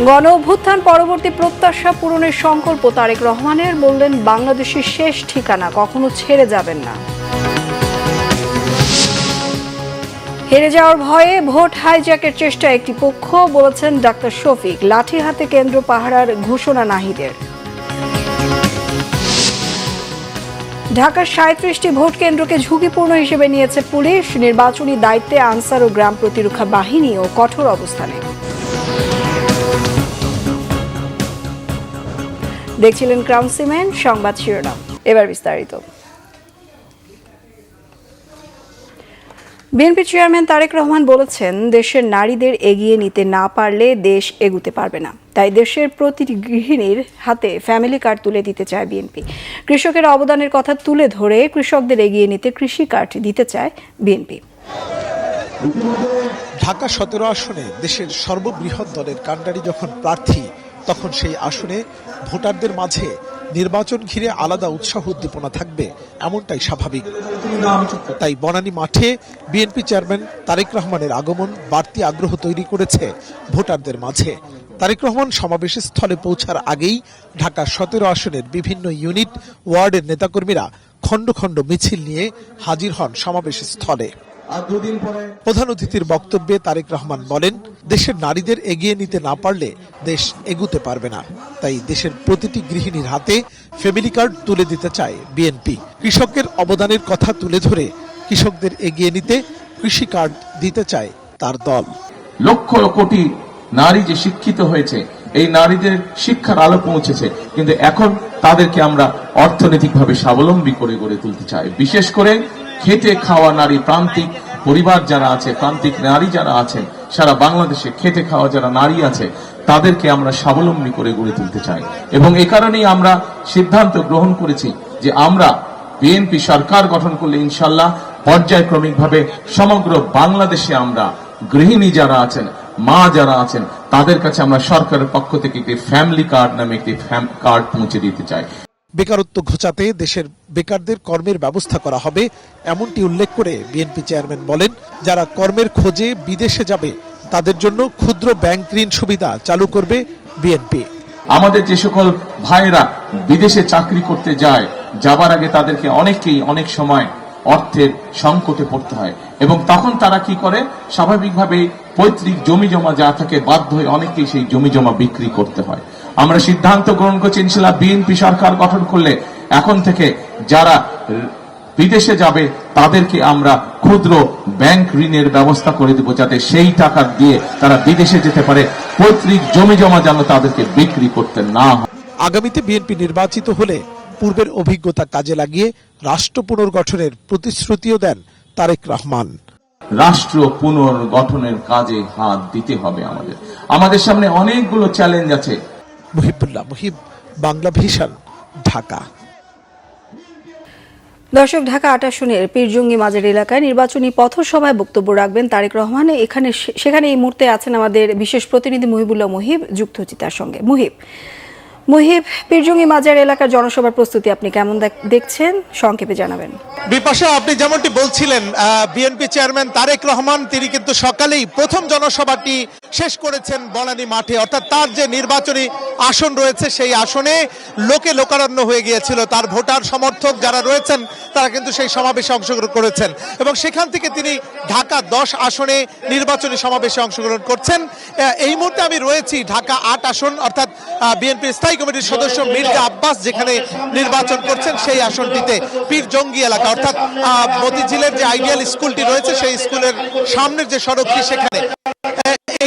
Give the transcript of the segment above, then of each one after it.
গণ অভ্যুত্থান পরবর্তী প্রত্যাশা পূরণের সংকল্প তারেক রহমানের, বললেন বাংলাদেশের শেষ ঠিকানা কখনো ছেড়ে যাবেন না। হেরে যাওয়ার ভয়ে ভোট হাইজ্যাকের চেষ্টা একটি পক্ষ, বলেছেন ডাক্তার শফিক। লাঠি হাতে কেন্দ্র পাহারার ঘোষণা নাহিদের। ঢাকার ৩৭টি ভোট কেন্দ্রকে ঝুঁকিপূর্ণ হিসেবে নিয়েছে পুলিশ। নির্বাচনী দায়িত্বে আনসার ও গ্রাম প্রতিরক্ষা বাহিনীও কঠোর অবস্থানে। দেখছিলেন ক্রাউন সিমেন্ট সংবাদ শিরোনাম, এবার বিস্তারিত। বিএনপি চেয়ারম্যান তারেক রহমান বলেছেন, দেশের নারীদের এগিয়ে নিতে না পারলে দেশ এগুতে পারবে না। তাই দেশের প্রতিটি গৃহিণীর হাতে ফ্যামিলি কার্ড তুলে দিতে চায় বিএনপি। কৃষকের অবদানের কথা তুলে ধরে কৃষকদের এগিয়ে নিতে কৃষি কার্ড দিতে চায় বিএনপি। ঢাকা ১৭ আসনে দেশের সর্ববৃহৎ দলের কাণ্ডারি যখন প্রার্থী, তখন সেই আসনে ভোটারদের মাঝে নির্বাচন ঘিরে আলাদা উৎসাহ উদ্দীপনা থাকবে, এমনটাই স্বাভাবিক। তাই বনানী মাঠে বিএনপি চেয়ারম্যান তারেক রহমানের আগমন বাড়তি আগ্রহ তৈরি করেছে ভোটারদের মাঝে। তারেক রহমান সমাবেশ স্থলে পৌঁছার আগেই ঢাকা ১৭ আসনের বিভিন্ন ইউনিট ওয়ার্ডের নেতাকর্মীরা খণ্ড খণ্ড মিছিল নিয়ে হাজির হন সমাবেশ স্থলে। প্রধান অতিথির বক্তব্যে তারেক রহমান বলেন, দেশের নারীদের এগিয়ে নিতে না পারলে দেশ এগুতে পারবে না। তাই দেশের প্রতিটি গৃহিণীর হাতে ফ্যামিলি কার্ড তুলে দিতে চায় বিএনপি। কৃষকের অবদানের কথা তুলে ধরে কৃষকদের এগিয়ে নিতে কৃষি কার্ড দিতে চায় তার দল। লক্ষ কোটি নারী যে শিক্ষিত হয়েছে, এই নারীদের শিক্ষার আলো পৌঁছেছে, কিন্তু এখন তাদেরকে আমরা অর্থনৈতিকভাবে স্বাবলম্বী করে গড়ে তুলতে চাই। বিশেষ করে খেটে খাওয়া নারী, প্রান্তিক পরিবার যারা আছে, প্রান্তিক নারী যারা আছেন, সারা বাংলাদেশে খেটে খাওয়া যারা নারী আছে, তাদেরকে আমরা স্বাবলম্বী করে গড়ে তুলতে চাই। এবং এ কারণেই আমরা সিদ্ধান্ত গ্রহণ করেছি যে আমরা বিএনপি সরকার গঠন করলে ইনশাল্লাহ পর্যায়ক্রমিকভাবে সমগ্র বাংলাদেশে আমরা গৃহিণী যারা আছেন, মা যারা আছেন, তাদের কাছে আমরা সরকারের পক্ষ থেকে একটি ফ্যামিলি কার্ড নামে একটি কার্ড পৌঁছে দিতে চাই। বেকারত্ব ঘোচাতে দেশের বেকারদের কর্মের ব্যবস্থা করা হবে, এমনটি উল্লেখ করে বিএনপি চেয়ারম্যান বলেন, যারা কর্মের খোঁজে বিদেশে যাবে তাদের জন্য ক্ষুদ্র ব্যাংক ঋণ সুবিধা চালু করবে বিএনপি। আমাদের যে সকল ভাইয়েরা বিদেশে চাকরি করতে যায়, যাবার আগে তাদেরকে অনেক সময় অর্থের সংকটে পড়তে হয়, এবং তখন তারা কি করে, স্বাভাবিকভাবে পৈতৃক জমি জমা যা থাকে বাধ্য হয়ে অনেকেই সেই জমি জমা বিক্রি করতে হয়। আমরা সিদ্ধান্ত গ্রহণ করছি ইনশাআল্লাহ বিএনপি সরকার গঠন করলে এখন থেকে যারা বিদেশে যাবে তাদেরকে আমরা ক্ষুদ্র ব্যাংক ঋণের ব্যবস্থা করে দেব, যাতে সেই টাকা দিয়ে তারা বিদেশে যেতে পারে, পৈতৃক জমি জমা যেন তাদেরকে বিক্রি করতে না হয়। আগামীতে বিএনপি নির্বাচিত হলে পূর্বের অভিজ্ঞতা কাজে লাগিয়ে রাষ্ট্র পুনর্গঠনের প্রতিশ্রুতিও দেন তারেক রহমান। রাষ্ট্র পুনর্গঠনের কাজে হাত দিতে হবে আমাদের সামনে অনেকগুলো চ্যালেঞ্জ আছে। মুহিবুল্লাহ মুহিব, বাংলা ভিশন, ঢাকা। দর্শক, ঢাকা ৮ আসনের পীরজঙ্গি মাজার এলাকায় নির্বাচনী পথসভায় বক্তব্য রাখবেন তারেক রহমান। সেখানে এই মুহূর্তে আছেন আমাদের বিশেষ প্রতিনিধি মুহিবুল্লাহ মুহিব, যুক্ত হচ্ছে তার সঙ্গে। মুহিব, পীরজঙ্গি মাজার এলাকার জনসভার প্রস্তুতি আপনি কেমন দেখছেন, সংক্ষেপে জানাবেন। বিপাশা, আপনি যেমনটি বলছিলেন, বিএনপি চেয়ারম্যান তারেক রহমান তিনি কিন্তু সকালেই প্রথম জনসভাটি শেষ করেছেন বনানী মাঠে। অর্থাৎ তার যে নির্বাচনী আসন রয়েছে সেই আসনে লোকে লোকারণ্য হয়ে গিয়েছিল। তার ভোটার সমর্থক যারা রয়েছেন তারা কিন্তু সেই সমাবেশে অংশগ্রহণ করেছেন, এবং সেখান থেকে তিনি ঢাকা 10 আসনে নির্বাচনী সমাবেশে অংশগ্রহণ করছেন। এই মুহূর্তে আমি রয়েছি ঢাকা 8 আসন, অর্থাৎ বিএনপি স্থায়ী কমিটির সদস্য মির্জা আব্বাস যেখানে নির্বাচন করছেন সেই আসনটিতে, পীরজঙ্গি এলাকা, অর্থাৎ মতিঝিলের যে আইডিয়াল স্কুলটি রয়েছে সেই স্কুলের সামনের যে সড়কটি,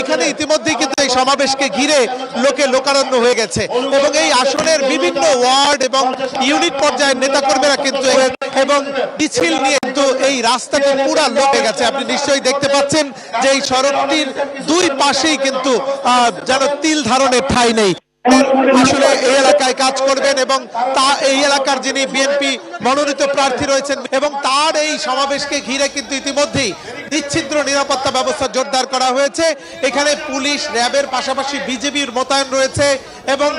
এখানে ইতিমধ্যেই কিন্তু এই সমাবেশকে ঘিরে লোকে লোকারণ্য হয়ে গেছে, এবং এই আসনের বিভিন্ন ওয়ার্ড এবং ইউনিট পর্যায়ের নেতাকর্মীরা কিন্তু এবং মিছিল নিয়ে কিন্তু এই রাস্তাটি পুরা লোকে গেছে। আপনি নিশ্চয়ই দেখতে পাচ্ছেন যে এই সড়কটির দুই পাশেই কিন্তু যেন তিল ধারণের ঠাঁই নেই। আসলে এই এলাকায় কাজ করবেন এবং এই এলাকার যিনি বিএনপি মনোনীত প্রার্থী রয়েছেন, এবং তার এই সমাবেশকে ঘিরে কিন্তু ইতিমধ্যেই নিশ্চিদ্র নিরাপত্তা ব্যবস্থা জোরদার করা হয়েছে। এখানে পুলিশ, র্যাবের পাশাপাশি বিজেপির মোতায়েন রয়েছে, এবং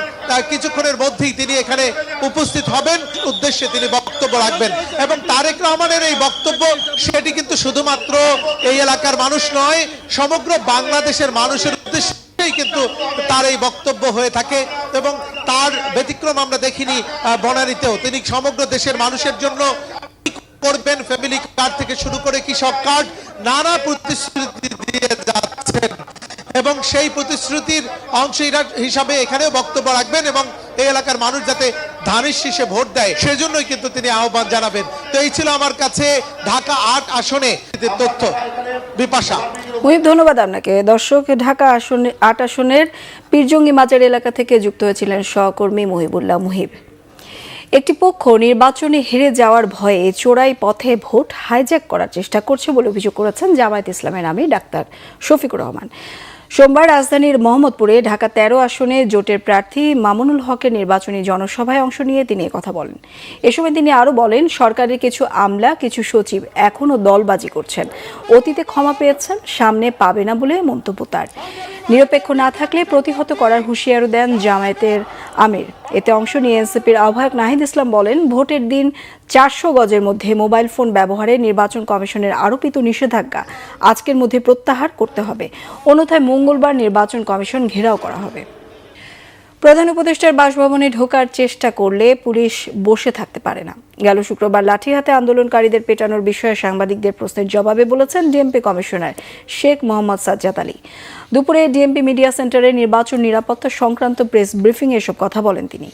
কিছুক্ষণের মধ্যেই তিনি এখানে উপস্থিত হবেন, উদ্দেশ্যে তিনি বক্তব্য রাখবেন। এবং তারেক রহমানের এই বক্তব্য সেটি কিন্তু শুধুমাত্র এই এলাকার মানুষ নয়, সমগ্র বাংলাদেশের মানুষের উদ্দেশ্যে শেষেই কিন্তু তার এই বক্তব্য হয়ে থাকে এবং তার ব্যতিক্রম আমরা দেখিনি বনানীতেও। তিনি সমগ্র দেশের মানুষের জন্য করবেন, ফ্যামিলি কার্ড থেকে শুরু করে কৃষক কার্ড, নানা প্রতিশ্রুতি দিয়ে যাচ্ছেন এবং সেই প্রতিশ্রুতির অংশ হিসাবে এখানেও বক্তব্য রাখবেন এবং এই এলাকার মানুষ যাতে ধানের শীষে ভোট দেয় সেজন্যই কিন্তু তিনি আহ্বান জানাবেন। তো এই ছিল আমার কাছে ঢাকা ৮ আসনে তথ্য। বিপাশা। মুহিব, ধন্যবাদ আপনাকে। দর্শক, ঢাকা ৮ আসনের পীরজঙ্গি মাজার এলাকা থেকে যুক্ত হয়েছিলেন সহকর্মী মুহিবুল্লাহ মুহিব। একটি পক্ষ নির্বাচনে হেরে যাওয়ার ভয়ে চোরাই পথে ভোট হাইজ্যাক করার চেষ্টা করছে বলে অভিযোগ করেছেন জামায়াত ইসলামের নামী ডাক্তার শফিকুর রহমান। সোমবার রাজধানীর মোহাম্মদপুরে ঢাকা ১৩ আসনে জোটের প্রার্থী মামুনুল হকের নির্বাচনী জনসভায় অংশ নিয়ে তিনি কথা বলেন। এ সময় তিনি আরও বলেন, সরকারের কিছু আমলা, কিছু সচিব এখনও দলবাজি করছেন, অতীতে ক্ষমা পেয়েছেন, সামনে পাবে না বলে মন্তব্য তার। নিরপেক্ষ না থাকলে প্রতিহত করার হুঁশিয়ারও দেন জামায়াতের আমির। এতে অংশ নিয়ে এনসিপির আহ্বায়ক নাহিদ ইসলাম বলেন, ভোটের দিন ৪০০ গজের মধ্যে মোবাইল ফোন ব্যবহারে নির্বাচন কমিশনের আরোপিত নিষেধাজ্ঞা আজকের মধ্যে প্রত্যাহার করতে হবে, অন্যথায় মঙ্গলবার নির্বাচন কমিশন ঘেরাও করা হবে। প্রধান উপদেষ্টার বাসভবনে ঢোকার চেষ্টা করলে পুলিশ বসে থাকতে পারে না। গেল শুক্রবার লাঠির হাতে আন্দোলনকারীদের পেটানোর বিষয়ে সাংবাদিকদের প্রশ্নের জবাবে বলেছেন ডিএমপি কমিশনার শেখ মোহাম্মদ সাজ্জাদ আলী। দুপুরে ডিএমপি মিডিয়া সেন্টারে নির্বাচন নিরাপত্তা সংক্রান্ত প্রেস ব্রিফিংয়ে এসব কথা বলেন তিনি।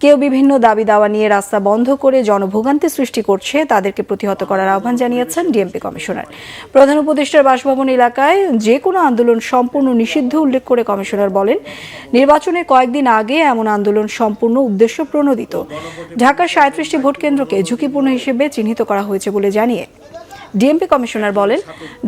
কেউ বিভিন্ন দাবি দাওয়া নিয়ে রাস্তা বন্ধ করে জনভোগান্তি সৃষ্টি করছে, তাদেরকে প্রতিহত করার আহ্বান জানিয়েছেন ডিএমপি কমিশনার। প্রধান উপদেষ্টার বাসভবন এলাকায় যে কোনো আন্দোলন সম্পূর্ণ নিষিদ্ধ উল্লেখ করে কমিশনার বলেন, নির্বাচনের কয়েকদিন আগে এমন আন্দোলন সম্পূর্ণ উদ্দেশ্য প্রণোদিত। ঢাকার ৩৭টি ভোট কেন্দ্রকে ঝুঁকিপূর্ণ হিসেবে চিহ্নিত করা হয়েছে বলে জানিয়ে ডিএমপি কমিশনার বলেন,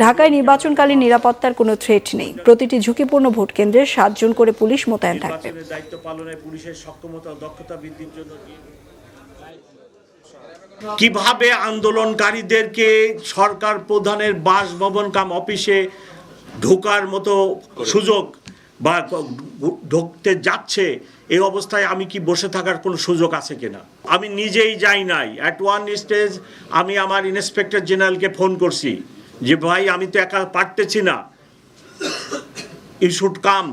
ঢাকায় নির্বাচনকালীন নিরাপত্তার কোনো থ্রেট নেই। প্রতিটি ঝুঁকিপূর্ণ ভোট কেন্দ্রে ৭ জন করে পুলিশ মোতায়েন থাকবে। দায়িত্ব পালনে পুলিশের সক্ষমতা ও দক্ষতা বৃদ্ধির জন্য কিভাবে আন্দোলনকারীদেরকে সরকার প্রধানের বাসভবন কাম অফিসে ঢোকার মতো সুযোগ বা ঢুকতে যাচ্ছে, এই অবস্থায় আমি কি বসে থাকার কোনো সুযোগ আছে কিনা? আমি নিজেই যাই নাই। অ্যাট ওয়ান স্টেজ আমি আমার ইন্সপেক্টর জেনারেলকে ফোন করছি যে ভাই আমি তো একা পারতেছি না, you should come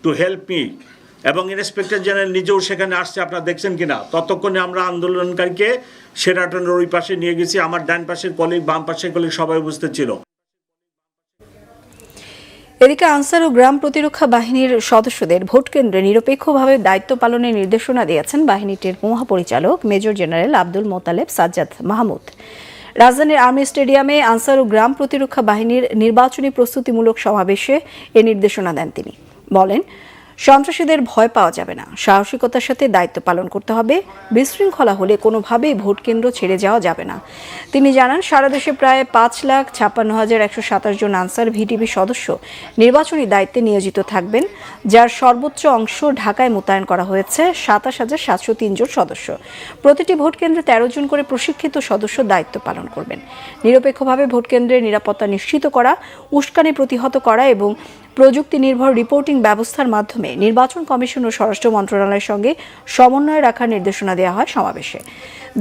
to help me, এবং ইন্সপেক্টর জেনারেল নিজেও সেখানে আসছে, আপনারা দেখছেন কিনা। ততক্ষণে আমরা আন্দোলনকারীকে শেরাটনের ওই পাশে নিয়ে গেছি। আমার ডান পাশের কলিগ, বাম পাশের কলিগ সবাই উপস্থিত ছিল। এদিকে আনসার ও গ্রাম প্রতিরক্ষা বাহিনীর সদস্যদের ভোট কেন্দ্রে নিরপেক্ষভাবে দায়িত্ব পালনের নির্দেশনা দিয়েছেন বাহিনীটির মহাপরিচালক মেজর জেনারেল আব্দুল মোতালেব সাজ্জাদ মাহমুদ। রাজধানীর আর্মি স্টেডিয়ামে আনসার ও গ্রাম প্রতিরক্ষা বাহিনীর নির্বাচনী প্রস্তুতিমূলক সমাবেশে এ নির্দেশনা দেন তিনি। বলেন, সন্ত্রাসীদের ভয় পাওয়া যাবে না, সাহসিকতার সাথে দায়িত্ব পালন করতে হবে, বিশৃঙ্খলা হলে কোনোভাবেই ভোট কেন্দ্র ছেড়ে যাওয়া যাবে না। তিনি জানান, সারা দেশে প্রায় ৫,৫৬,১২৭ জন আনসার ভিডিপি সদস্য নির্বাচনী দায়িত্বে নিয়োজিত থাকবেন, যার সর্বোচ্চ অংশ ঢাকায় মোতায়েন করা হয়েছে ২৭,৭০৩ জন সদস্য। প্রতিটি ভোট কেন্দ্রে ১৩ জন করে প্রশিক্ষিত সদস্য দায়িত্ব পালন করবেন। নিরপেক্ষভাবে ভোট কেন্দ্রের নিরাপত্তা নিশ্চিত করা, উস্কানি প্রতিহত করা এবং প্রযুক্তি নির্ভর রিপোর্টিং ব্যবস্থার মাধ্যমে নির্বাচন কমিশন ও স্বরাষ্ট্র মন্ত্রণালয়ের সঙ্গে সমন্বয় রাখার নির্দেশনা দেওয়া হয় সমাবেশে।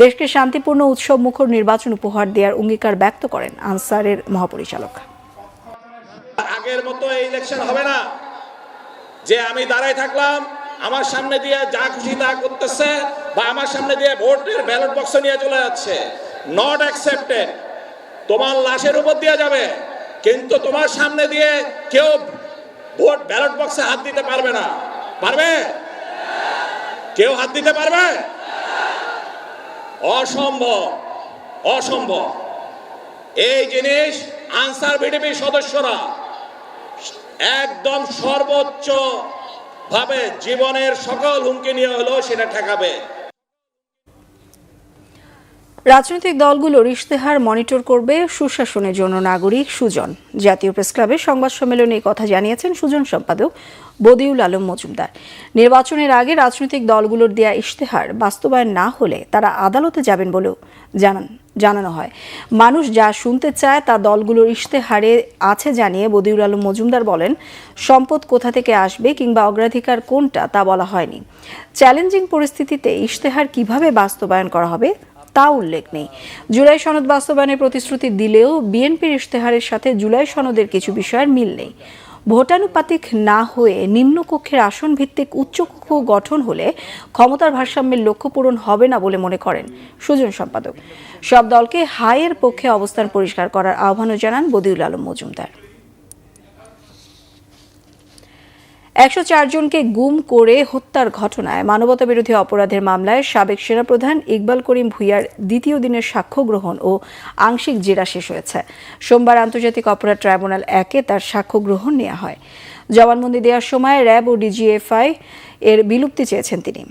দেশকে শান্তিপূর্ণ উৎসব মুখর নির্বাচন উপহার দেওয়ার অঙ্গীকার ব্যক্ত করেন আনসারের মহাপরিচালক। আগের মতো এই ইলেকশন হবে না যে আমি দাঁড়ায় থাকলাম, আমার সামনে দিয়ে যা খুশি তা করতেছে, বা আমার সামনে দিয়ে ভোটের ব্যালট বক্স নিয়ে চলে যাচ্ছে। Not accepted. তোমার লাশের উপর দিয়ে যাবে, কিন্তু তোমার সামনে দিয়ে কেউ ভোট ব্যালট বক্সে হাত দিতে পারবে না। পারবে? কেউ হাত দিতে পারবে? অসম্ভব, অসম্ভব। এই জিনিস আনসার ভিডিপির সদস্যরা একদম সর্বোচ্চ ভাবে জীবনের সকল হুমকি নিয়ে হলেও সেটা ঠেকাবে। রাজনৈতিক দলগুলোর ইশতেহার মনিটর করবে সুশাসনের জন্য নাগরিক সুজন। জাতীয় প্রেসক্লাবের সংবাদ সম্মেলনে এই কথা জানিয়েছেন সুজন সম্পাদক বদিউল আলম মজুমদার। নির্বাচনের আগে রাজনৈতিক দলগুলোর দেয়া ইশতেহার বাস্তবায়ন না হলে তারা আদালতে যাবেন বলেও জানানো হয়। মানুষ যা শুনতে চায় তা দলগুলোর ইশতেহারে আছে জানিয়ে বদিউল আলম মজুমদার বলেন, সম্পদ কোথা থেকে আসবে কিংবা অগ্রাধিকার কোনটা তা বলা হয়নি। চ্যালেঞ্জিং পরিস্থিতিতে ইশতেহার কিভাবে বাস্তবায়ন করা হবে তা উল্লেখ নেই। জুলাই সনদ বাস্তবায়নের প্রতিশ্রুতি দিলেও বিএনপির ইশতেহারের সাথে জুলাই সনদের কিছু বিষয়ের মিল নেই। ভোটানুপাতিক না হয়ে নিম্নকক্ষের আসন ভিত্তিক উচ্চকক্ষ গঠন হলে ক্ষমতার ভারসাম্যের লক্ষ্য পূরণ হবে না বলে মনে করেন সুজন সম্পাদক। সব দলকে হাইয়ের পক্ষে অবস্থান পরিষ্কার করার আহ্বানও জানান বদিউল আলম মজুমদার। 104 জনকে গুম করে হত্যার ঘটনায় মানবতাবিরোধী অপরাধের মামলায় সাবেক সেনাপ্রধান ইকবাল করিম ভূঁইয়ার দ্বিতীয় দিনের সাক্ষ্য গ্রহণ ও আংশিক জেরা শেষ হয়েছে। সোমবার আন্তর্জাতিক অপরাধ ট্রাইব্যুনাল 1-এ তার সাক্ষ্য গ্রহণ নেওয়া হয়। জবানবন্দি দেওয়ার সময় র্যাব ও ডিজিএফআই এর বিলুপ্তি চেয়েছেন তিনি।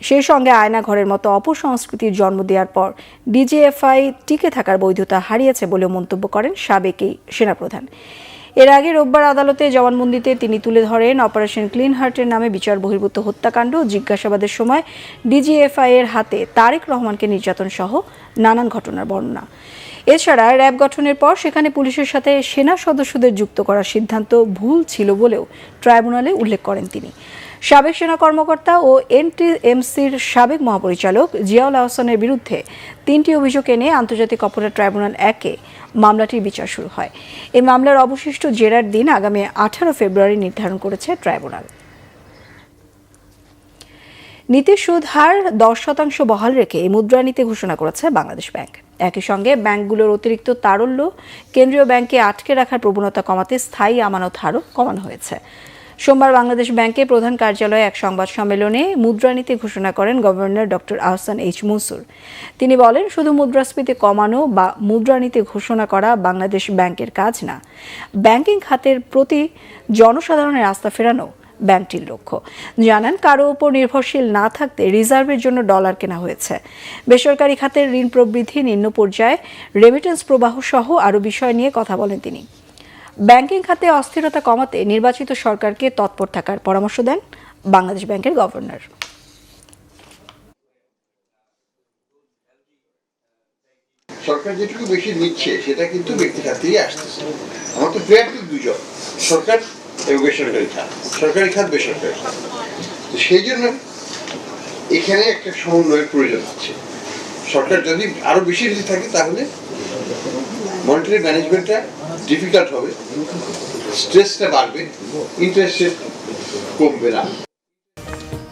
সেই সঙ্গে আয়নাঘরের মতো অপসংস্কৃতির জন্ম দেওয়ার পর ডিজিএফআই টিকে থাকার বৈধতা হারিয়েছে বলেও মন্তব্য করেন সাবেক এই সেনাপ্রধান। এর আগে রোববার আদালতে জবানবন্দিতে তিনি তুলে ধরেন অপারেশন ক্লিন হার্টের নামে বিচার বহির্ভূত হত্যাকাণ্ড, জিজ্ঞাসাবাদের সময় ডিজিএফআই এর হাতে তারেক রহমানকে নির্যাতন সহ নানান ঘটনার বর্ণনা। এছাড়া র্যাব গঠনের পর সেখানে পুলিশের সাথে সেনা সদস্যদের যুক্ত করার সিদ্ধান্ত ভুল ছিল বলেও ট্রাইব্যুনালে উল্লেখ করেন তিনি। সাবেক সেনা কর্মকর্তা ও এনটিএমসির সাবেক মহাপরিচালক জিয়াউল আহসানের বিরুদ্ধে 3টি অভিযোগ এনে আন্তর্জাতিক অপরাধ ট্রাইব্যুনাল 1-এ মামলাটির বিচার শুরু হয়। এই মামলার অবশিষ্ট জেরার দিন আগামী 18 ফেব্রুয়ারি নির্ধারণ করেছে ট্রাইব্যুনাল। নীতি সুদ হার 10% বহাল রেখে মুদ্রানীতি ঘোষণা করেছে বাংলাদেশ ব্যাংক। একই সঙ্গে ব্যাংকগুলোর অতিরিক্ত তারল্য কেন্দ্রীয় ব্যাংকে আটকে রাখার প্রবণতা কমাতে স্থায়ী আমানত হারও কমানো হয়েছে। সোমবার বাংলাদেশ ব্যাংকের প্রধান কার্যালয়ে এক সংবাদ সম্মেলনে মুদ্রানীতি ঘোষণা করেন governor doctor Ahsan H Mansur. তিনি বলেন, শুধু মুদ্রাস্ফীতি কমানো বা মুদ্রানীতি ঘোষণা করা বাংলাদেশ ব্যাংকের কাজ না, ব্যাংকিং খাতের প্রতি জনসাধারণের আস্থা ফেরানো ব্যাংকটির লক্ষ্য। জানান, কারো ওপর নির্ভরশীল না থাকতে রিজার্ভের জন্য ডলার কেনা হয়েছে। বেসরকারি খাতের ঋণ প্রবৃদ্ধি নিম্ন পর্যায়ে, রেমিটেন্স প্রবাহ সহ আরও বিষয় নিয়ে কথা বলেন তিনি। ব্যাংকিং খাতে অস্থিরতা কমাতে নির্বাচিত সরকারকে তৎপর থাকার পরামর্শ দেন বাংলাদেশ ব্যাংকের গভর্নর। সরকার যেটুকু বেশি নিচ্ছে সেটা কিন্তু ব্যক্তি খাত থেকে আসতেছে। আমার তো প্রায়োরিটি দুজন, সরকার এবং বেসরকারি খাত, সরকারি খাত বেসরকারি খাত। তো সেই জন্য এখানে একটা সমন্বয়ের প্রয়োজন আছে। সরকার যদি আরো বেশি নিতে থাকে তাহলে মনিটারি ম্যানেজমেন্টটা ডিফিকাল্ট হবে, স্ট্রেসটা বাড়বে, ইন্টারেস্ট রেট কমবে না।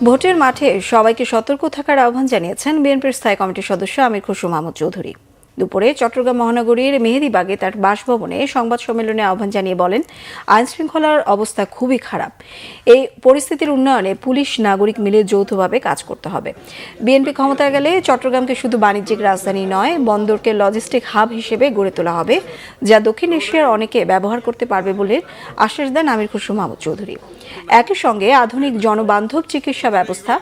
ভোটের মাঠে সবাইকে সতর্ক থাকার আহ্বান জানিয়েছেন বিএনপির স্থায়ী কমিটির সদস্য আমির খসরু মাহমুদ চৌধুরী। দুপুরে চট্টগ্রাম মহানগরীর মেহেদীবাগে তার বাসভবনে সংবাদ সম্মেলনে আহ্বান জানিয়ে বলেন, আইন শৃঙ্খলার অবস্থা খুবই খারাপ। এই পরিস্থিতির উন্নয়নে পুলিশ নাগরিক মিলে যৌথভাবে কাজ করতে হবে। বিএনপি ক্ষমতায় গেলে চট্টগ্রামকে শুধু বাণিজ্যিক রাজধানী নয়, বন্দরকে লজিস্টিক হাব হিসেবে গড়ে তোলা হবে, যা দক্ষিণ এশিয়ার অনেকে ব্যবহার করতে পারবে বলে আশ্বাস দেন আমির খসরু মাহমুদ চৌধুরী। একই সঙ্গে আধুনিক জনবান্ধব চিকিৎসা ব্যবস্থা,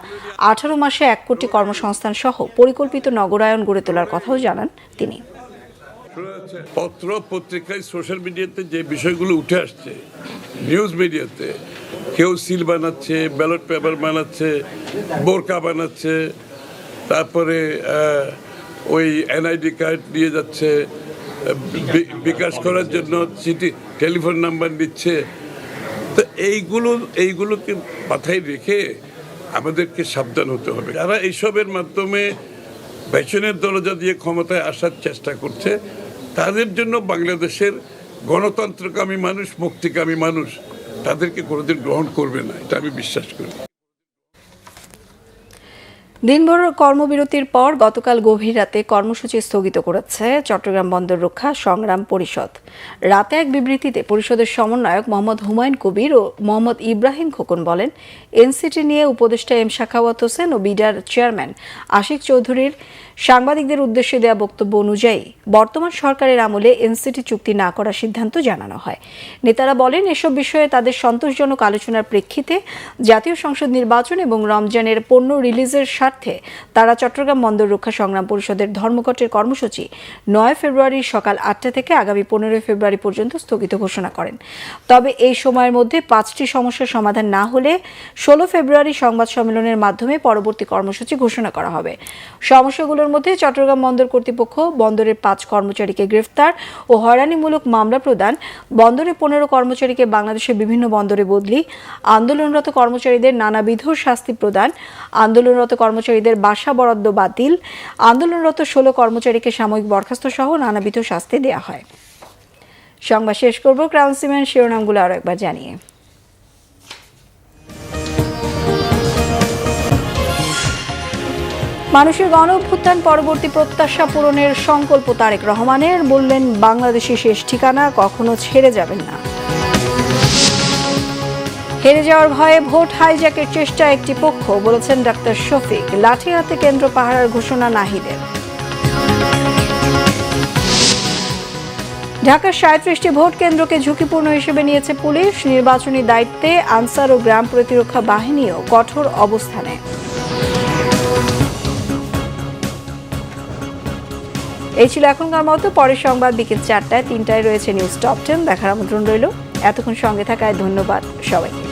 18 মাসে 1 কোটি কর্মসংস্থান সহ পরিকল্পিত নগরায়ন গড়ে তোলার কথাও জানান তিনি। পত্র পত্রিকায়, সোশ্যাল মিডিয়াতে যে বিষয়গুলো উঠে আসছে, নিউজ মিডিয়াতে কেউ সিল বানাচ্ছে, ব্যালট পেপার বানাচ্ছে, বোরকা বানাচ্ছে, তারপরে ওই এনআইডি কার্ড নিয়ে যাচ্ছে, বিকাশ করার জন্য চিঠি টেলিফোন নাম্বার নিচ্ছে। তো এইগুলোকে মাথায় রেখে আমাদেরকে সাবধান হতে হবে। যারা এইসবের মাধ্যমে পেছনের দরজা দিয়ে ক্ষমতায় আসার চেষ্টা করছে, তাদের জন্য বাংলাদেশের গণতন্ত্রকামী মানুষ, মুক্তিকামী মানুষ তাদেরকে কোনোদিন গ্রহণ করবে না, এটা আমি বিশ্বাস করি। দিনভর কর্মবিরতির পর গতকাল গভীর রাতে কর্মসূচি স্থগিত করেছে চট্টগ্রাম বন্দর রক্ষা সংগ্রাম পরিষদ। রাতে এক বিবৃতিতে পরিষদের সমন্বয়ক মোহাম্মদ হুমায়ুন কবির ও মোহাম্মদ ইব্রাহিম খোকন বলেন, এনসিটি নিয়ে উপদেষ্টা এম শাখাওয়াত হোসেন ও বিডার চেয়ারম্যান আশিক চৌধুরীর সাংবাদিকদের উদ্দেশ্যে দেওয়া বক্তব্য অনুযায়ী বর্তমান সরকারের আমলে এনসিটি চুক্তি না করার সিদ্ধান্ত জানানো হয়। নেতারা বলেন, এসব বিষয়ে তাদের সন্তোষজনক আলোচনার প্রেক্ষিতে জাতীয় সংসদ নির্বাচন এবং রমজানের পণ্য রিলিজের স্বার্থে তারা চট্টগ্রাম বন্দর রক্ষা সংগ্রাম পরিষদের ধর্মঘটের কর্মসূচি 9 ফেব্রুয়ারি সকাল 8টা থেকে আগামী 15 ফেব্রুয়ারি পর্যন্ত স্থগিত ঘোষণা করেন। তবে এই সময়ের মধ্যে 5টি সমস্যার সমাধান না হলে 16 ফেব্রুয়ারি সংবাদ সম্মেলনের মাধ্যমে পরবর্তী কর্মসূচি ঘোষণা করা হবে। সমস্যাগুলোর মধ্যে চট্টগ্রাম বন্দর কর্তৃপক্ষ বন্দরের 5 কর্মচারীকে গ্রেফতার ও হয়রানিমূলক মামলা প্রদান, বন্দরে 15 কর্মচারীকে বাংলাদেশের বিভিন্ন বন্দরে বদলি, আন্দোলনরত কর্মচারীদের নানাবিধ শাস্তি প্রদান, আন্দোলনরত কর্মচারীদের বাসা বরাদ্দ বাতিল, আন্দোলনরত 16 কর্মচারীকে সাময়িক বরখাস্ত সহ নানাবিধ শাস্তি দেওয়া হয়। সংবাদ শেষ করব ক্রাউন সিমেন্ট শিরোনামগুলো আরো একবার জানিয়ে। মানুষের গণ অভ্যুত্থান পরবর্তী প্রত্যাশা পূরণের সংকল্প তারেক রহমানের, বললেন বাংলাদেশের শেষ ঠিকানা কখনো ছেড়ে যাবেন না। হেরে যাওয়ার ভয়ে ভোট হাইজ্যাকের চেষ্টা একটি পক্ষ, বলেছেন ডাক্তার শফিক। লাঠি হাতে কেন্দ্র পাহারার ঘোষণা নাহিদের। ঢাকার 37টি ভোট কেন্দ্রকে ঝুঁকিপূর্ণ হিসেবে নিয়েছে পুলিশ। নির্বাচনী দায়িত্বে আনসার ও গ্রাম প্রতিরক্ষা বাহিনীও কঠোর অবস্থানে। এই ছিল এখনকার মতো। পরের সংবাদ বিকেল 4টায়, 3টায় রয়েছে নিউজ টপ 10 দেখার আমন্ত্রণ রইল। এতক্ষণ সঙ্গে থাকায় ধন্যবাদ সবাইকে।